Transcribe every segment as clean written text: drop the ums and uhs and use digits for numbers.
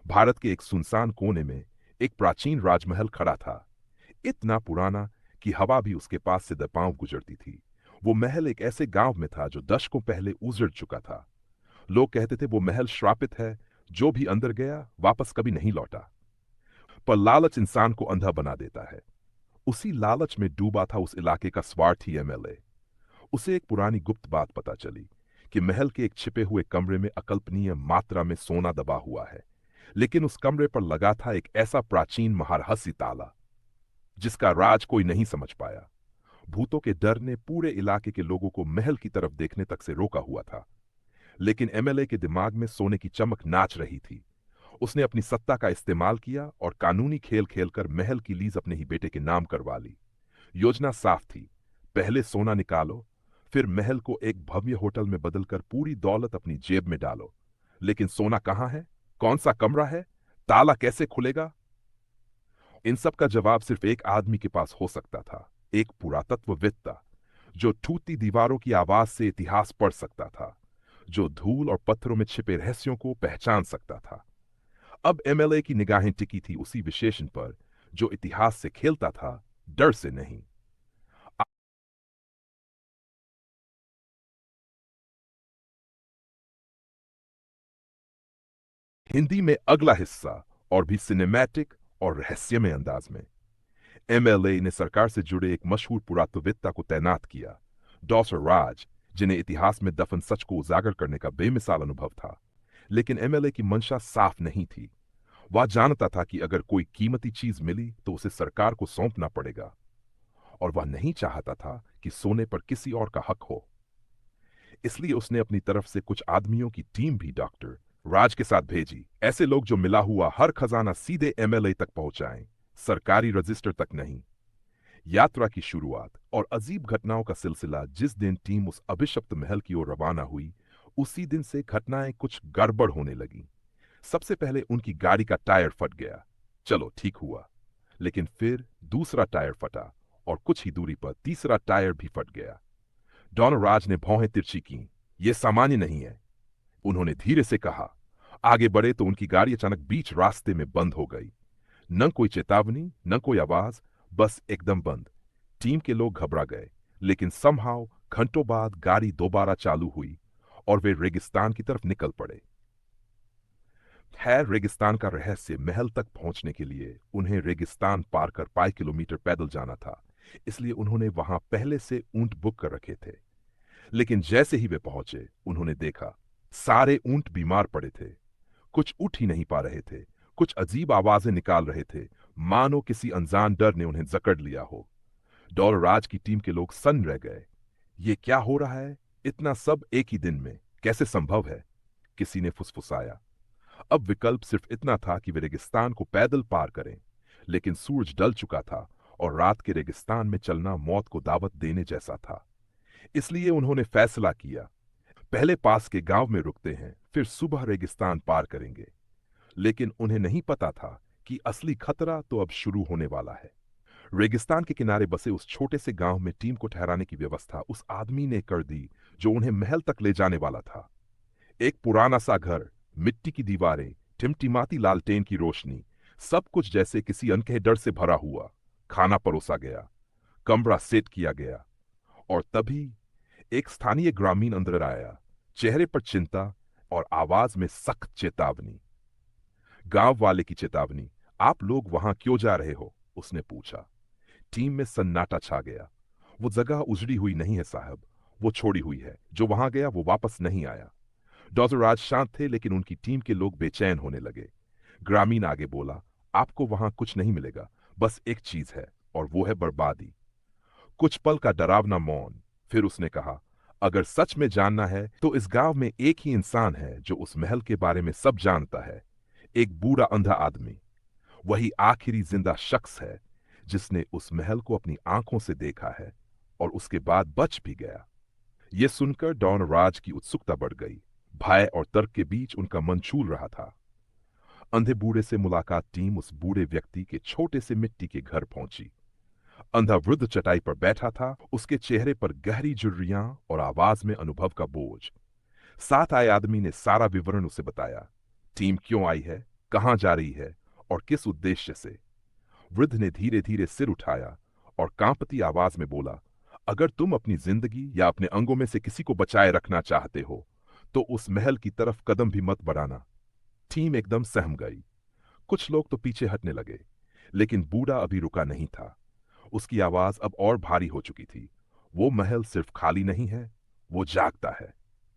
भारत के एक सुनसान कोने में एक प्राचीन राजमहल खड़ा था, इतना पुराना कि हवा भी उसके पास से दपांव गुजरती थी। वो महल एक ऐसे गांव में था जो दशकों पहले उजड़ चुका था। लोग कहते थे वो महल श्रापित है, जो भी अंदर गया वापस कभी नहीं लौटा। पर लालच इंसान को अंधा बना देता है। उसी लालच में डूबा था उस इलाके का स्वार्थी एमएलए। उसे एक पुरानी गुप्त बात पता चली कि महल के एक छिपे हुए कमरे में अकल्पनीय मात्रा में सोना दबा हुआ है, लेकिन उस कमरे पर लगा था एक ऐसा प्राचीन महारहस्य ताला जिसका राज कोई नहीं समझ पाया। भूतों के डर ने पूरे इलाके के लोगों को महल की तरफ देखने तक से रोका हुआ था, लेकिन एमएलए के दिमाग में सोने की चमक नाच रही थी। उसने अपनी सत्ता का इस्तेमाल किया और कानूनी खेल खेलकर महल की लीज अपने ही बेटे के नाम करवा ली। योजना साफ थी, पहले सोना निकालो, फिर महल को एक भव्य होटल में बदलकर पूरी दौलत अपनी जेब में डालो। लेकिन सोना कहाँ है, कौन सा कमरा है, ताला कैसे खुलेगा? इन सब का जवाब सिर्फ एक आदमी के पास हो सकता था, एक पुरातत्ववेत्ता जो टूटती दीवारों की आवाज से इतिहास पढ़ सकता था, जो धूल और पत्थरों में छिपे रहस्यों को पहचान सकता था। अब एमएलए की निगाहें टिकी थी उसी विशेषण पर जो इतिहास से खेलता था, डर से नहीं। हिंदी में अगला हिस्सा और भी सिनेमैटिक और रहस्यमय अंदाज में। एमएलए ने सरकार से जुड़े एक मशहूर पुरातत्ववेत्ता को तैनात किया, डॉक्टर राज, जिन्हें इतिहास में दफन सच को उजागर करने का बेमिसाल अनुभव था। लेकिन एमएलए की मंशा साफ नहीं थी। वह जानता था कि अगर कोई कीमती चीज मिली तो उसे सरकार को सौंपना पड़ेगा, और वह नहीं चाहता था कि सोने पर किसी और का हक हो। इसलिए उसने अपनी तरफ से कुछ आदमियों की टीम भी डॉक्टर राज के साथ भेजी, ऐसे लोग जो मिला हुआ हर खजाना सीधे एमएलए तक पहुंचाएं, सरकारी रजिस्टर तक नहीं। यात्रा की शुरुआत और अजीब घटनाओं का सिलसिला। जिस दिन टीम उस अभिशप्त महल की ओर रवाना हुई, उसी दिन से घटनाएं कुछ गड़बड़ होने लगी। सबसे पहले उनकी गाड़ी का टायर फट गया। चलो ठीक हुआ, लेकिन फिर दूसरा टायर फटा और कुछ ही दूरी पर तीसरा टायर भी फट गया। डॉन राज ने भौहें तिरछी की। यह सामान्य नहीं है, उन्होंने धीरे से कहा। आगे बढ़े तो उनकी गाड़ी अचानक बीच रास्ते में बंद हो गई। न कोई चेतावनी, न कोई आवाज, बस एकदम बंद। टीम के लोग घबरा गए, लेकिन समहाउ घंटों बाद गाड़ी दोबारा चालू हुई और वे रेगिस्तान की तरफ निकल पड़े। है रेगिस्तान का रहस्य। महल तक पहुंचने के लिए उन्हें रेगिस्तान पार कर पाई किलोमीटर पैदल जाना था, इसलिए उन्होंने वहां पहले से ऊंट बुक कर रखे थे। लेकिन जैसे ही वे पहुंचे, उन्होंने देखा सारे ऊंट बीमार पड़े थे। कुछ उठ ही नहीं पा रहे थे, कुछ अजीब आवाजें निकाल रहे थे, मानो किसी अनजान डर ने उन्हें जकड़ लिया हो। डॉल राज की टीम के लोग सन्न रह गए। ये क्या हो रहा है? इतना सब एक ही दिन में कैसे संभव है? किसी ने फुसफुसाया। अब विकल्प सिर्फ इतना था कि वे रेगिस्तान को पैदल पार करें, लेकिन सूरज ढल चुका था और रात के रेगिस्तान में चलना मौत को दावत देने जैसा था। इसलिए उन्होंने फैसला किया, पहले पास के गांव में रुकते हैं, फिर सुबह रेगिस्तान पार करेंगे। लेकिन उन्हें नहीं पता था कि असली खतरा तो अब शुरू होने वाला है। रेगिस्तान के किनारे बसे उस छोटे से गांव में टीम को ठहराने की व्यवस्था उस आदमी ने कर दी जो उन्हें महल तक ले जाने वाला था। एक पुराना सा घर, मिट्टी की दीवारें, टिमटिमाती लालटेन की रोशनी, सब कुछ जैसे किसी अनकहे डर से भरा हुआ। खाना परोसा गया, कमरा सेट किया गया, और तभी एक स्थानीय ग्रामीण अंदर आया, चेहरे पर चिंता और आवाज में सख्त चेतावनी। गांव वाले की चेतावनी। आप लोग वहां क्यों जा रहे हो? उसने पूछा। टीम में सन्नाटा छा गया। वो जगह उजड़ी हुई नहीं है साहब, वो छोड़ी हुई है। जो वहां गया वो वापस नहीं आया। डॉक्टर राज शांत थे, लेकिन उनकी टीम के लोग बेचैन होने लगे। ग्रामीण आगे बोला, आपको वहां कुछ नहीं मिलेगा, बस एक चीज है, और वो है बर्बादी। कुछ पल का डरावना मौन, फिर उसने कहा, अगर सच में जानना है तो इस गांव में एक ही इंसान है जो उस महल के बारे में सब जानता है। एक बूढ़ा अंधा आदमी। वही आखिरी जिंदा शख्स है जिसने उस महल को अपनी आंखों से देखा है और उसके बाद बच भी गया। यह सुनकर डॉन राज की उत्सुकता बढ़ गई। भय और तर्क के बीच उनका मन छूल रहा था। अंधे बूढ़े से मुलाकात टीम उस बूढ़े व्यक्ति के छोटे से मिट्टी के घर पहुंची। अंधा वृद्ध चटाई पर बैठा था, उसके चेहरे पर गहरी झुर्रियां और आवाज में अनुभव का बोझ। साथ आए आदमी ने सारा विवरण उसे बताया। टीम क्यों आई है, कहां जा रही है और किस उद्देश्य से। वृद्ध ने धीरे धीरे सिर उठाया और कांपती आवाज में बोला, अगर तुम अपनी जिंदगी या अपने अंगों में से किसी को बचाए रखना चाहते हो तो उस महल की तरफ कदम भी मत बढ़ाना। टीम एकदम सहम गई। कुछ लोग तो पीछे हटने लगे, लेकिन बूढ़ा अभी रुका नहीं था। उसकी आवाज अब और भारी हो चुकी थी। वो महल सिर्फ खाली नहीं है, वो जागता है।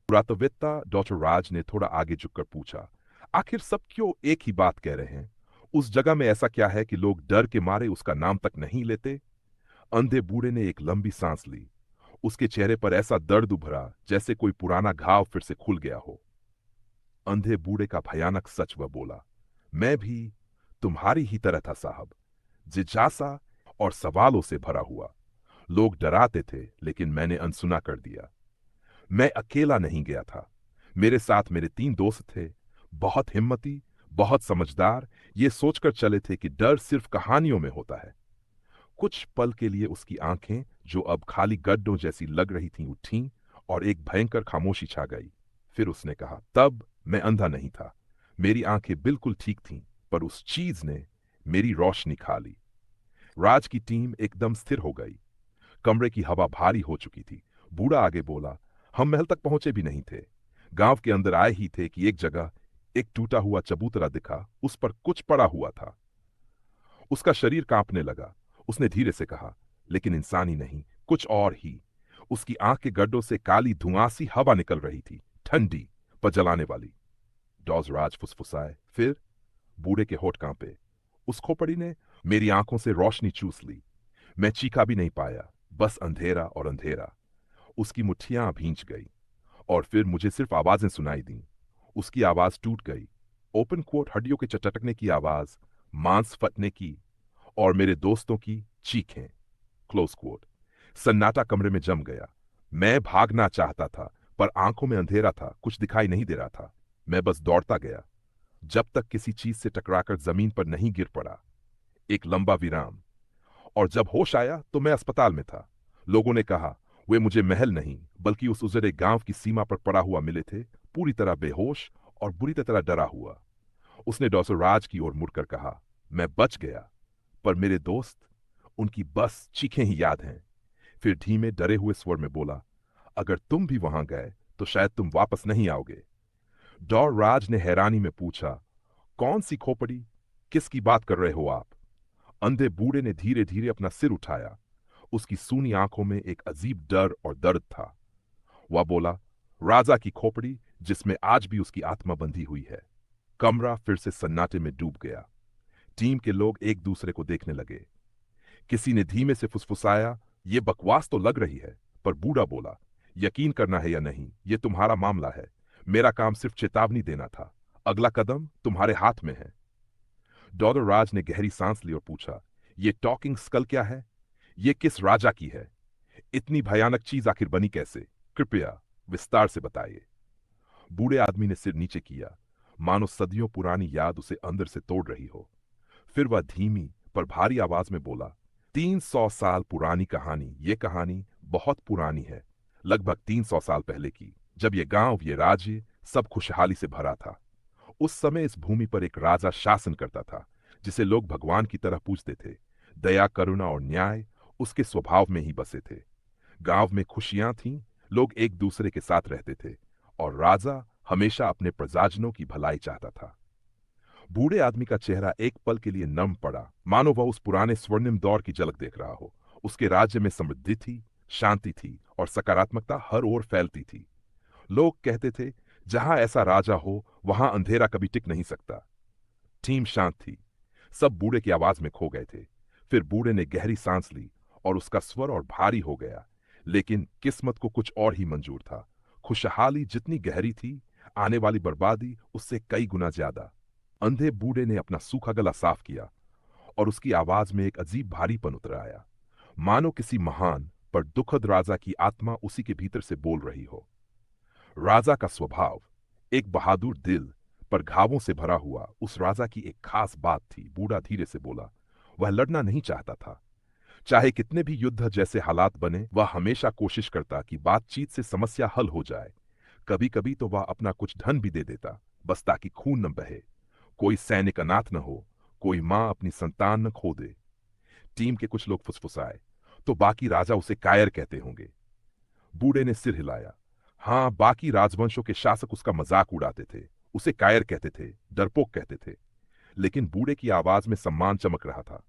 पुरातत्ववेत्ता डॉक्टर राज ने थोड़ा आगे झुककर पूछा, आखिर सब क्यों एक ही बात कह रहे हैं? उस जगह में ऐसा क्या है कि लोग डर के मारे उसका नाम तक नहीं लेते? अंधे बूढ़े ने एक लंबी सांस ली। उसके चेहरे पर ऐसा दर्द उभरा जैसे कोई पुराना घाव फिर से खुल गया हो। अंधे बूढ़े का भयानक सच वह बोला, मैं भी तुम्हारी ही तरह था साहब, जिज्ञासा और सवालों से भरा हुआ। लोग डराते थे लेकिन मैंने अनसुना कर दिया। मैं अकेला नहीं गया था, मेरे साथ मेरे 3 दोस्त थे, बहुत हिम्मती, बहुत समझदार, ये सोचकर चले थे कि डर सिर्फ कहानियों में होता है। कुछ पल के लिए उसकी आंखें, जो अब खाली गड्ढों जैसी लग रही थीं, उठीं और एक भयंकर खामोशी छा गई। फिर उसने कहा, तब मैं अंधा नहीं था, मेरी आंखें बिल्कुल ठीक थीं, पर उस चीज ने मेरी रोशनी खा ली। राज की टीम एकदम स्थिर हो गई। कमरे की हवा भारी हो चुकी थी। बूढ़ा आगे बोला, हम महल तक पहुंचे भी नहीं थे, गांव के अंदर आए ही थे कि एक जगह एक टूटा हुआ चबूतरा दिखा, उस पर कुछ पड़ा हुआ था। उसका शरीर कांपने लगा। उसने धीरे से कहा, लेकिन इंसानी नहीं, कुछ और ही। उसकी आंख के गड्ढों से काली धुआंसी हवा निकल रही थी, ठंडी पर जलाने वाली। डॉजराज फुसफुसाए, फिर बूढ़े के होठ कांपे। उस खोपड़ी ने मेरी आंखों से रोशनी चूस ली। मैं चीखा भी नहीं पाया, बस अंधेरा और अंधेरा। उसकी मुट्ठियां भींच गई और फिर मुझे सिर्फ आवाजें सुनाई दी। उसकी आवाज टूट गई। ओपन कोट, हड्डियों के चटकने की आवाज, मांस फटने की, और मेरे दोस्तों की चीखें। Close coat. सन्नाटा कमरे में जम गया। मैं भागना चाहता था, पर आंखों में अंधेरा था, कुछ दिखाई नहीं दे रहा था। मैं बस दौड़ता गया, जब तक किसी चीज से टकराकर जमीन पर नहीं गिर पड़ा। एक लंबा विराम, और जब होश आया तो मैं अस्पताल में था। लोगों ने कहा वे मुझे महल नहीं बल्कि उस उजड़े गांव की सीमा पर पड़ा हुआ मिले थे, पूरी तरह बेहोश और बुरी तरह डरा हुआ। उसने डॉक्टर राज की ओर मुड़कर कहा, मैं बच गया, पर मेरे दोस्त, उनकी बस चीखें ही याद हैं। फिर धीमे डरे हुए स्वर में बोला, अगर तुम भी वहां गए तो शायद तुम वापस नहीं आओगे। डॉ राज ने हैरानी में पूछा, कौन सी खोपड़ी, किसकी बात कर रहे हो आप? अंधे बूढ़े ने धीरे धीरे अपना सिर उठाया। उसकी सूनी आंखों में एक अजीब डर और दर्द था। वह बोला, राजा की खोपड़ी, जिसमें आज भी उसकी आत्मा बंधी हुई है। कमरा फिर से सन्नाटे में डूब गया। टीम के लोग एक दूसरे को देखने लगे। किसी ने धीमे से फुसफुसाया, ये बकवास तो लग रही है, पर बूढ़ा बोला, यकीन करना है या नहीं, ये तुम्हारा मामला है। मेरा काम सिर्फ चेतावनी देना था, अगला कदम तुम्हारे हाथ में है। डॉक्टर राज ने गहरी सांस ली और पूछा, ये टॉकिंग स्कल क्या है? ये किस राजा की है? इतनी भयानक चीज आखिर बनी कैसे? कृपया विस्तार से बताइए। बूढ़े आदमी ने सिर नीचे किया, मानो सदियों पुरानी याद उसे अंदर से तोड़ रही हो। फिर वह धीमी पर भारी आवाज में बोला, 300 साल पुरानी कहानी। ये कहानी बहुत पुरानी है, लगभग 300 साल पहले की, जब ये गांव, ये राज्य सब खुशहाली से भरा था। उस समय इस भूमि पर एक राजा शासन करता था, जिसे लोग भगवान की तरह पूजते थे। दया, करुणा और न्याय उसके स्वभाव में ही बसे थे। गांव में खुशियां थीं, लोग एक दूसरे के साथ रहते थे, और राजा हमेशा अपने प्रजाजनों की भलाई चाहता था। बूढ़े आदमी का चेहरा एक पल के लिए नम पड़ा, मानो वह उस पुराने स्वर्णिम दौर की झलक देख रहा हो। उसके राज्य में समृद्धि थी, शांति थी, और सकारात्मकता हर ओर फैलती थी। लोग कहते थे, जहां ऐसा राजा हो वहां अंधेरा कभी टिक नहीं सकता। टीम शांत थी, सब बूढ़े की आवाज में खो गए थे। फिर बूढ़े ने गहरी सांस ली और उसका स्वर और भारी हो गया, लेकिन किस्मत को कुछ और ही मंजूर था। खुशहाली जितनी गहरी थी, आने वाली बर्बादी उससे कई गुना ज्यादा। अंधे बूढ़े ने अपना सूखा गला साफ किया और उसकी आवाज में एक अजीब भारीपन उतर आया, मानो किसी महान पर दुखद राजा की आत्मा उसी के भीतर से बोल रही हो। राजा का स्वभाव, एक बहादुर दिल, पर घावों से भरा हुआ। उस राजा की एक खास बात थी। बूढ़ा धीरे से बोला, वह लड़ना नहीं चाहता था। चाहे कितने भी युद्ध जैसे हालात बने, वह हमेशा कोशिश करता कि बातचीत से समस्या हल हो जाए। कभी कभी तो वह अपना कुछ धन भी दे देता, बस ताकि खून न बहे। कोई सैनिक अनाथ न हो, कोई मां अपनी संतान न खो दे। टीम के कुछ लोग फुसफुसाए, तो बाकी राजा उसे कायर कहते होंगे। बूढ़े ने सिर हिलाया। हाँ, बाकी राजवंशों के शासक उसका मजाक उड़ाते थे, उसे कायर कहते थे, डरपोक कहते थे। लेकिन बूढ़े की आवाज में सम्मान चमक रहा था।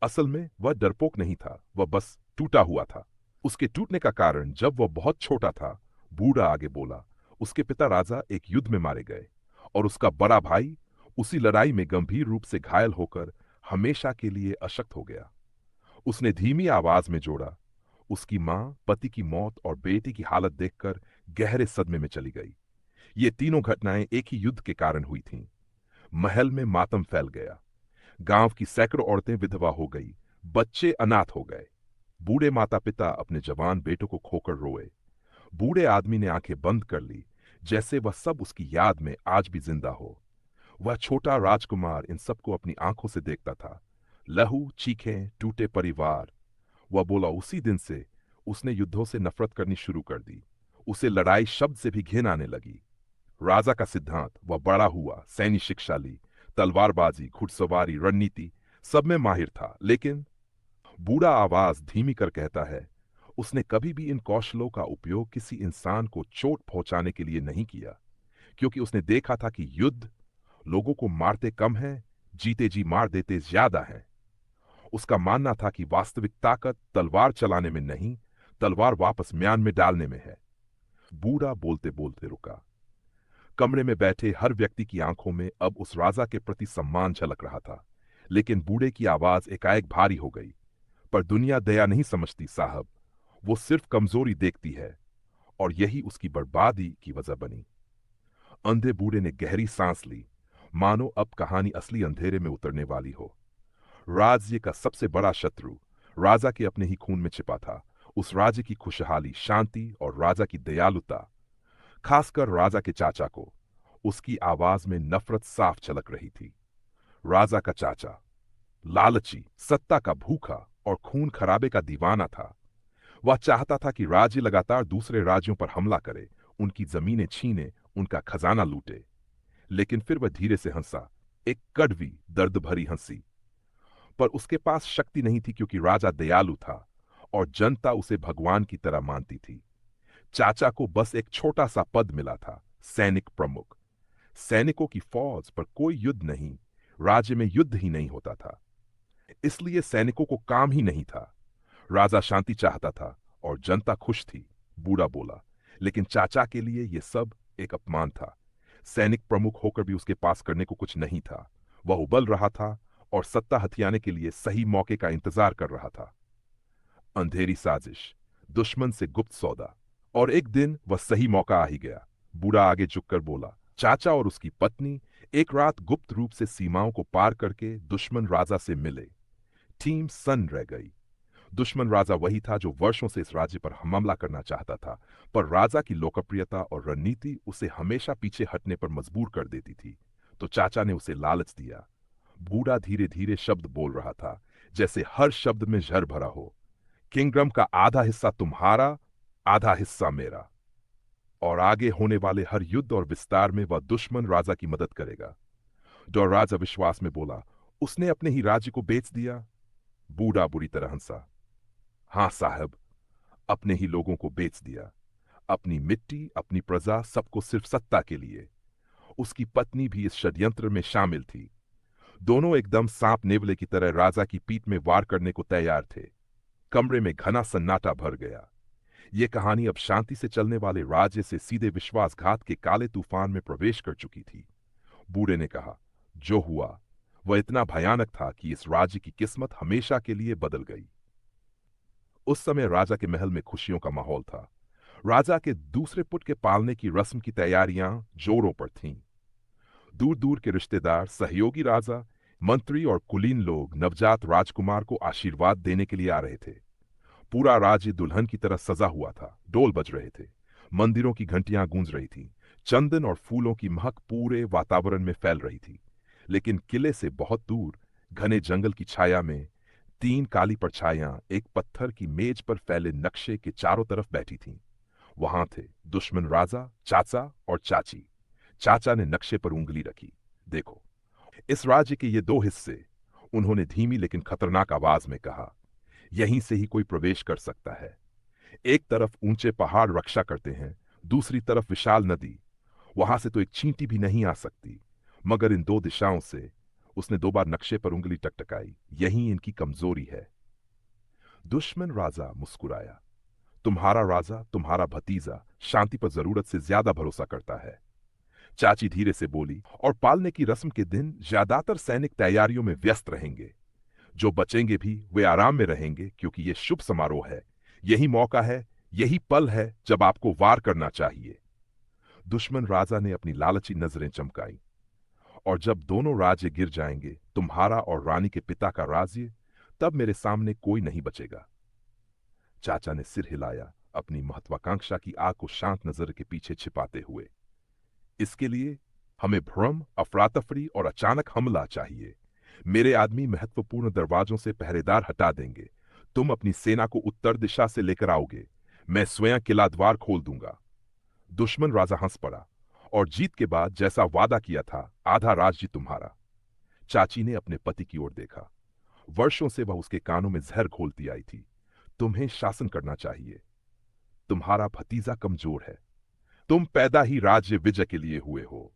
असल में वह डरपोक नहीं था, वह बस टूटा हुआ था। उसके टूटने का कारण, जब वह बहुत छोटा था, बूढ़ा आगे बोला, उसके पिता राजा एक युद्ध में मारे गए और उसका बड़ा भाई उसी लड़ाई में गंभीर रूप से घायल होकर हमेशा के लिए अशक्त हो गया। उसने धीमी आवाज में जोड़ा, उसकी मां पति की मौत और बेटे की हालत देखकर गहरे सदमे में चली गई। ये तीनों घटनाएं एक ही युद्ध के कारण हुई थीं। महल में मातम फैल गया। गांव की सैकड़ों औरतें विधवा हो गई, बच्चे अनाथ हो गए। बूढ़े माता पिता अपने जवान बेटों को खोकर रोए। बूढ़े आदमी ने आंखें बंद कर ली, जैसे वह सब उसकी याद में आज भी जिंदा हो। वह छोटा राजकुमार इन सबको अपनी आंखों से देखता था। लहू, चीखें, टूटे परिवार। वह बोला, उसी दिन से उसने युद्धों से नफरत करनी शुरू कर दी। उसे लड़ाई शब्द से भी घिन आने लगी। राजा का सिद्धांत, वह बड़ा हुआ, सैन्य शिक्षा ली, तलवारबाजी, घुड़सवारी, रणनीति, सब में माहिर था। लेकिन बूढ़ा आवाज धीमी कर कहता है, उसने कभी भी इन कौशलों का उपयोग किसी इंसान को चोट पहुंचाने के लिए नहीं किया, क्योंकि उसने देखा था कि युद्ध लोगों को मारते कम है, जीते जी मार देते ज्यादा है। उसका मानना था कि वास्तविक ताकत तलवार चलाने में नहीं, तलवार वापस म्यान में डालने में है। बूढ़ा बोलते बोलते रुका। कमरे में बैठे हर व्यक्ति की आंखों में अब उस राजा के प्रति सम्मान झलक रहा था। लेकिन बूढ़े की आवाज एकाएक भारी हो गई। पर दुनिया दया नहीं समझती साहब, वो सिर्फ कमजोरी देखती है, और यही उसकी बर्बादी की वजह बनी। अंधे बूढ़े ने गहरी सांस ली, मानो अब कहानी असली अंधेरे में उतरने वाली हो। राज्य का सबसे बड़ा शत्रु राजा के अपने ही खून में छिपा था। उस राज्य की खुशहाली, शांति और राजा की दयालुता, खासकर राजा के चाचा को। उसकी आवाज में नफरत साफ झलक रही थी। राजा का चाचा लालची, सत्ता का भूखा और खून खराबे का दीवाना था। वह चाहता था कि राज्य लगातार दूसरे राज्यों पर हमला करे, उनकी जमीनें छीने, उनका खजाना लूटे। लेकिन फिर वह धीरे से हंसा, एक कड़वी, दर्द भरी हंसी। पर उसके पास शक्ति नहीं थी, क्योंकि राजा दयालु था और जनता उसे भगवान की तरह मानती थी। चाचा को बस एक छोटा सा पद मिला था, सैनिक प्रमुख। सैनिकों की फौज पर कोई युद्ध नहीं, राज्य में युद्ध ही नहीं होता था, इसलिए सैनिकों को काम ही नहीं था। राजा शांति चाहता था और जनता खुश थी। बूढ़ा बोला, लेकिन चाचा के लिए यह सब एक अपमान था। सैनिक प्रमुख होकर भी उसके पास करने को कुछ नहीं था। वह उबल रहा था और सत्ता हथियाने के लिए सही मौके का इंतजार कर रहा था। अंधेरी साजिश, दुश्मन से गुप्त सौदा, और एक दिन वह सही मौका आ ही गया। बूढ़ा आगे झुककर बोला, चाचा और उसकी पत्नी एक रात गुप्त रूप से सीमाओं को पार करके दुश्मन राजा से मिले। टीम सन्न रह गई। दुश्मन राजा वही था जो वर्षों से इस राज्य पर हमला करना चाहता था, पर राजा की लोकप्रियता और रणनीति उसे हमेशा पीछे हटने पर मजबूर कर देती थी। तो चाचा ने उसे लालच दिया। बूढ़ा धीरे धीरे शब्द बोल रहा था, जैसे हर शब्द में जहर भरा हो। किंगडम का आधा हिस्सा तुम्हारा, आधा हिस्सा मेरा, और आगे होने वाले हर युद्ध और विस्तार में वह दुश्मन राजा की मदद करेगा। जो राजा विश्वास में बोला, उसने अपने ही राज्य को बेच दिया। बूढ़ा बुरी तरह हंसा। हां साहब, अपने ही लोगों को बेच दिया, अपनी मिट्टी, अपनी प्रजा, सबको सिर्फ सत्ता के लिए। उसकी पत्नी भी इस षड्यंत्र में शामिल थी। दोनों एकदम सांप नेवले की तरह राजा की पीठ में वार करने को तैयार थे। कमरे में घना सन्नाटा भर गया। यह कहानी अब शांति से चलने वाले राज्य से सीधे विश्वासघात के काले तूफान में प्रवेश कर चुकी थी। बूढ़े ने कहा, जो हुआ वह इतना भयानक था कि इस राज्य की किस्मत हमेशा के लिए बदल गई। उस समय राजा के महल में खुशियों का माहौल था। राजा के दूसरे पुत्र के पालने की रस्म की तैयारियां जोरों पर थीं। दूर दूर के रिश्तेदार, सहयोगी राजा, मंत्री और कुलीन लोग नवजात राजकुमार को आशीर्वाद देने के लिए आ रहे थे। पूरा राज्य दुल्हन की तरह सजा हुआ था। डोल बज रहे थे, मंदिरों की घंटियां गूंज रही थीं, चंदन और फूलों की महक पूरे वातावरण में फैल रही थी। लेकिन किले से बहुत दूर, घने जंगल की छाया में, तीन काली परछाइयां एक पत्थर की मेज पर फैले नक्शे के चारों तरफ बैठी थीं। वहां थे दुश्मन राजा, चाचा और चाची। चाचा ने नक्शे पर उंगली रखी, देखो। इस राज्य के ये दो हिस्से, उन्होंने धीमी लेकिन खतरनाक आवाज में कहा, यहीं से ही कोई प्रवेश कर सकता है। एक तरफ ऊंचे पहाड़ रक्षा करते हैं, दूसरी तरफ विशाल नदी। वहां से तो एक चींटी भी नहीं आ सकती। मगर इन दो दिशाओं से, उसने 2 बार नक्शे पर उंगली टकटकाई, यही इनकी कमजोरी है। दुश्मन राजा मुस्कुराया। तुम्हारा राजा, तुम्हारा भतीजा शांति पर जरूरत से ज्यादा भरोसा करता है। चाची धीरे से बोली, और पालने की रस्म के दिन ज्यादातर सैनिक तैयारियों में व्यस्त रहेंगे। जो बचेंगे भी वे आराम में रहेंगे, क्योंकि ये शुभ समारोह है। यही मौका है, यही पल है जब आपको वार करना चाहिए। दुश्मन राजा ने अपनी लालची नजरें चमकाई। और जब दोनों राज्य गिर जाएंगे, तुम्हारा और रानी के पिता का राज्य, तब मेरे सामने कोई नहीं बचेगा। चाचा ने सिर हिलाया, अपनी महत्वाकांक्षा की आग को शांत नजर के पीछे छिपाते हुए। इसके लिए हमें भ्रम, अफरा तफरी और अचानक हमला चाहिए। मेरे आदमी महत्वपूर्ण दरवाजों से पहरेदार हटा देंगे। तुम अपनी सेना को उत्तर दिशा से लेकर आओगे। मैं स्वयं किला द्वार खोल दूंगा। दुश्मन राजा हंस पड़ा। और जीत के बाद जैसा वादा किया था, आधा राज्य तुम्हारा। चाची ने अपने पति की ओर देखा। वर्षों से वह उसके कानों में जहर घोलती आई थी। तुम्हें शासन करना चाहिए। तुम्हारा भतीजा कमजोर है। तुम पैदा ही राज्य विजय के लिए हुए हो।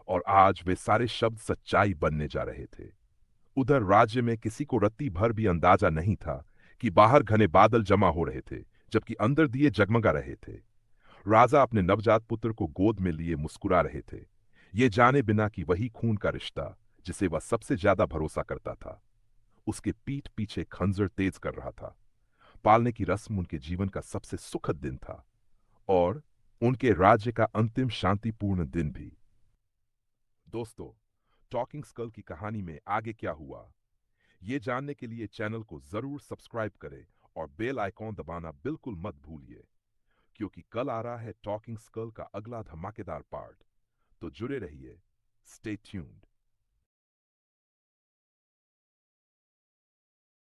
और आज वे सारे शब्द सच्चाई बनने जा रहे थे। उधर राज्य में किसी को रत्ती भर भी अंदाजा नहीं था कि बाहर घने बादल जमा हो रहे थे, जबकि अंदर दिए जगमगा रहे थे। राजा अपने नवजात पुत्र को गोद में लिए मुस्कुरा रहे थे, ये जाने बिना कि वही खून का रिश्ता, जिसे वह सबसे ज्यादा भरोसा करता था, उसके पीठ पीछे खंजर तेज कर रहा था। पालने की रस्म उनके जीवन का सबसे सुखद दिन था, और उनके राज्य का अंतिम शांतिपूर्ण दिन भी। दोस्तों, टॉकिंग स्कल की कहानी में आगे क्या हुआ, ये जानने के लिए चैनल को जरूर सब्सक्राइब करें और बेल आइकॉन दबाना बिल्कुल मत भूलिए, क्योंकि कल आ रहा है टॉकिंग स्कल का अगला धमाकेदार पार्ट। तो जुड़े रहिए। Stay tuned.